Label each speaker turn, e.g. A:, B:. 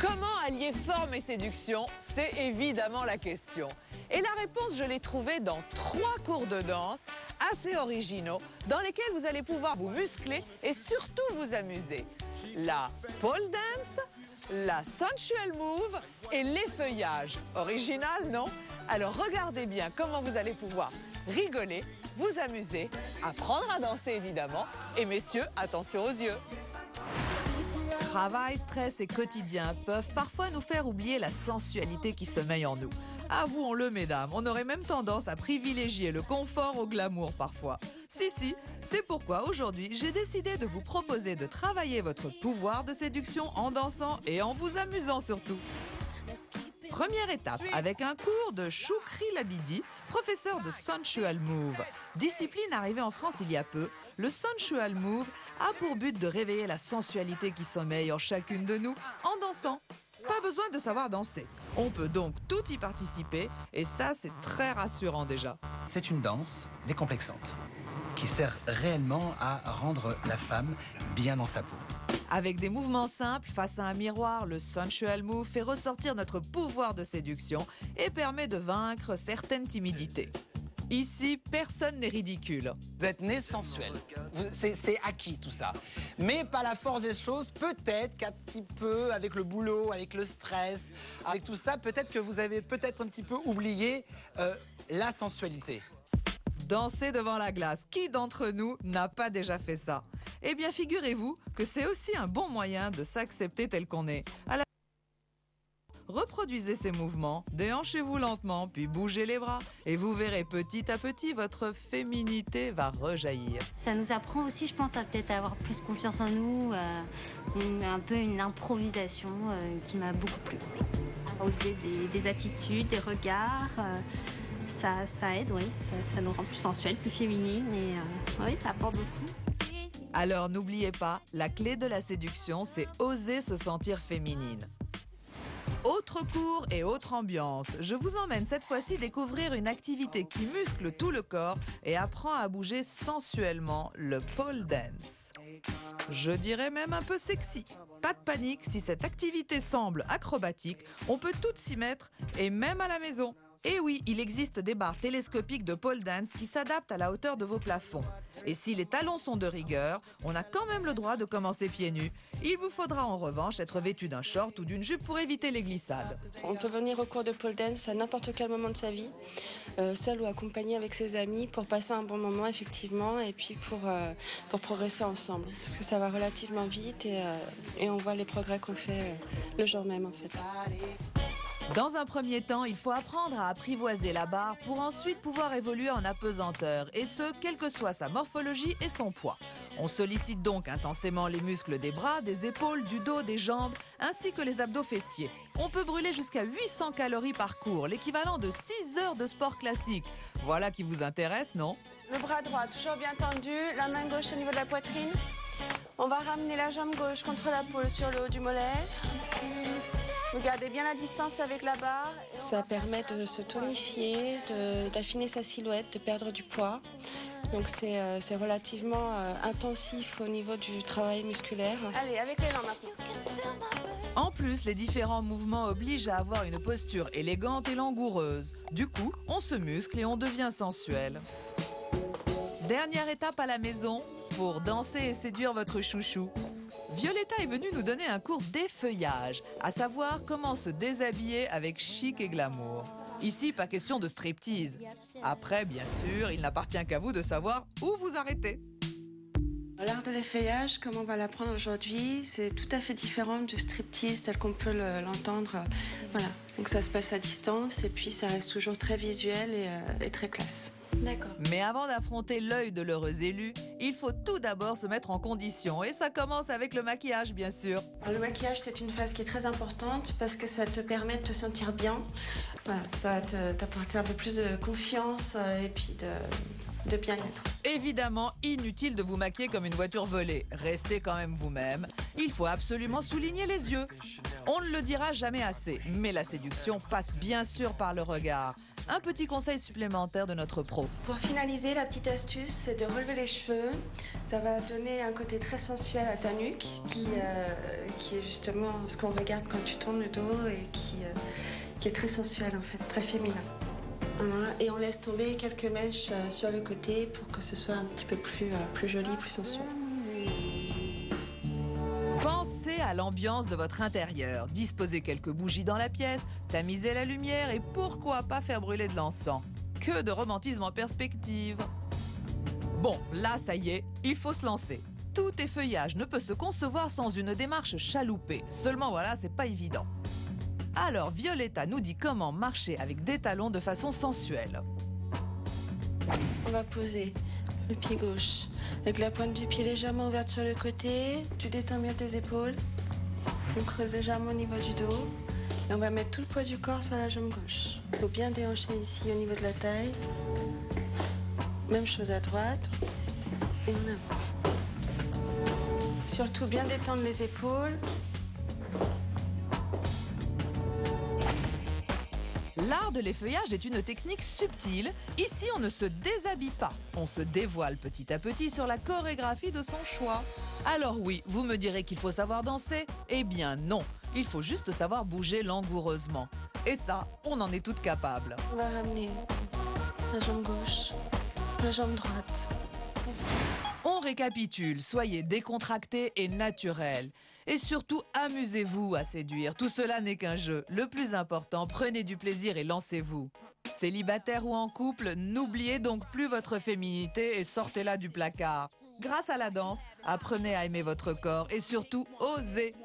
A: Comment allier forme et séduction? C'est évidemment la question. Et la réponse, je l'ai trouvée dans 3 cours de danse assez originaux dans lesquels vous allez pouvoir vous muscler et surtout vous amuser. La pole dance, la sensual move et l'effeuillage. Original, non? Alors regardez bien comment vous allez pouvoir rigoler, vous amuser, apprendre à danser évidemment. Et messieurs, attention aux yeux.
B: Travail, stress et quotidien peuvent parfois nous faire oublier la sensualité qui sommeille en nous. Avouons-le, mesdames, on aurait même tendance à privilégier le confort au glamour parfois. Si, c'est pourquoi aujourd'hui, j'ai décidé de vous proposer de travailler votre pouvoir de séduction en dansant et en vous amusant surtout. Première étape, avec un cours de Choukri Labidi, professeur de Sensual Move. Discipline arrivée en France il y a peu, le Sensual Move a pour but de réveiller la sensualité qui sommeille en chacune de nous en dansant. Pas besoin de savoir danser. On peut donc tout y participer et ça, c'est très rassurant déjà.
C: C'est une danse décomplexante qui sert réellement à rendre la femme bien dans sa peau.
B: Avec des mouvements simples face à un miroir, le Sensual Move fait ressortir notre pouvoir de séduction et permet de vaincre certaines timidités. Ici, personne n'est ridicule.
C: Vous êtes né sensuel. C'est acquis tout ça. Mais par la force des choses, peut-être qu'un petit peu avec le boulot, avec le stress, avec tout ça, peut-être que vous avez peut-être un petit peu oublié la sensualité.
B: Danser devant la glace, qui d'entre nous n'a pas déjà fait ça? Eh bien, figurez-vous que c'est aussi un bon moyen de s'accepter tel qu'on est. Reproduisez ces mouvements, déhanchez-vous lentement, puis bougez les bras. Et vous verrez petit à petit, votre féminité va rejaillir.
D: Ça nous apprend aussi, je pense, à peut-être avoir plus confiance en nous, un peu une improvisation qui m'a beaucoup plu. Oser des attitudes, des regards, ça aide, oui, ça nous rend plus sensuelles, plus féminines, et oui, ça apporte beaucoup.
B: Alors n'oubliez pas, la clé de la séduction, c'est oser se sentir féminine. Autre cours et autre ambiance. Je vous emmène cette fois-ci découvrir une activité qui muscle tout le corps et apprend à bouger sensuellement, le pole dance. Je dirais même un peu sexy. Pas de panique, si cette activité semble acrobatique, on peut tout s'y mettre et même à la maison. Et oui, il existe des barres télescopiques de pole dance qui s'adaptent à la hauteur de vos plafonds. Et si les talons sont de rigueur, on a quand même le droit de commencer pieds nus. Il vous faudra en revanche être vêtu d'un short ou d'une jupe pour éviter les glissades.
E: On peut venir au cours de pole dance à n'importe quel moment de sa vie, seul ou accompagné avec ses amis, pour passer un bon moment effectivement, et puis pour progresser ensemble. Parce que ça va relativement vite et on voit les progrès qu'on fait le jour même en fait.
B: Dans un premier temps, il faut apprendre à apprivoiser la barre pour ensuite pouvoir évoluer en apesanteur, et ce, quelle que soit sa morphologie et son poids. On sollicite donc intensément les muscles des bras, des épaules, du dos, des jambes, ainsi que les abdos fessiers. On peut brûler jusqu'à 800 calories par cours, l'équivalent de 6 heures de sport classique. Voilà qui vous intéresse, non?
E: Le bras droit toujours bien tendu, la main gauche au niveau de la poitrine. On va ramener la jambe gauche contre la pôle sur le haut du mollet. Vous gardez bien la distance avec la barre. Ça permet de se tonifier, d'affiner sa silhouette, de perdre du poids. Donc c'est relativement intensif au niveau du travail musculaire. Allez, avec les mains maintenant.
B: En plus, les différents mouvements obligent à avoir une posture élégante et langoureuse. Du coup, on se muscle et on devient sensuel. Dernière étape à la maison pour danser et séduire votre chouchou. Violetta est venue nous donner un cours d'effeuillage, à savoir comment se déshabiller avec chic et glamour. Ici, pas question de striptease. Après, bien sûr, il n'appartient qu'à vous de savoir où vous arrêtez.
E: L'art de l'effeuillage, comme on va l'apprendre aujourd'hui, c'est tout à fait différent du striptease tel qu'on peut l'entendre. Voilà. Donc ça se passe à distance et puis ça reste toujours très visuel et très classe.
D: D'accord.
B: Mais avant d'affronter l'œil de l'heureux élu, il faut tout d'abord se mettre en condition. Et ça commence avec le maquillage, bien sûr.
E: Alors, le maquillage, c'est une phase qui est très importante parce que ça te permet de te sentir bien. Voilà, ça va t'apporter un peu plus de confiance et puis de bien-être.
B: Évidemment, inutile de vous maquiller comme une voiture volée. Restez quand même vous-même. Il faut absolument souligner les yeux. On ne le dira jamais assez, mais la séduction séduction passe bien sûr par le regard. Un petit conseil supplémentaire de notre pro.
E: Pour finaliser, la petite astuce, c'est de relever les cheveux. Ça va donner un côté très sensuel à ta nuque, qui est justement ce qu'on regarde quand tu tournes le dos et qui est très sensuel en fait, très féminin. Voilà. Et on laisse tomber quelques mèches sur le côté pour que ce soit un petit peu plus joli, plus sensuel.
B: Pensez à l'ambiance de votre intérieur. Disposez quelques bougies dans la pièce, tamisez la lumière et pourquoi pas faire brûler de l'encens. Que de romantisme en perspective. Bon, là, ça y est, il faut se lancer. Tout effeuillage ne peut se concevoir sans une démarche chaloupée. Seulement voilà, c'est pas évident. Alors, Violetta nous dit comment marcher avec des talons de façon sensuelle.
E: On va poser le pied gauche avec la pointe du pied légèrement ouverte sur le côté. Tu détends bien tes épaules. On creuse légèrement au niveau du dos. Et on va mettre tout le poids du corps sur la jambe gauche. Il faut bien déhancher ici au niveau de la taille. Même chose à droite. Et on avance. Surtout bien détendre les épaules.
B: L'art de l'effeuillage est une technique subtile. Ici, on ne se déshabille pas. On se dévoile petit à petit sur la chorégraphie de son choix. Alors oui, vous me direz qu'il faut savoir danser. Eh bien non, il faut juste savoir bouger langoureusement. Et ça, on en est toutes capables.
E: On va ramener la jambe gauche, la jambe droite.
B: On récapitule, soyez décontractés et naturels. Et surtout, amusez-vous à séduire. Tout cela n'est qu'un jeu. Le plus important, prenez du plaisir et lancez-vous. Célibataire ou en couple, n'oubliez donc plus votre féminité et sortez-la du placard. Grâce à la danse, apprenez à aimer votre corps et surtout, osez.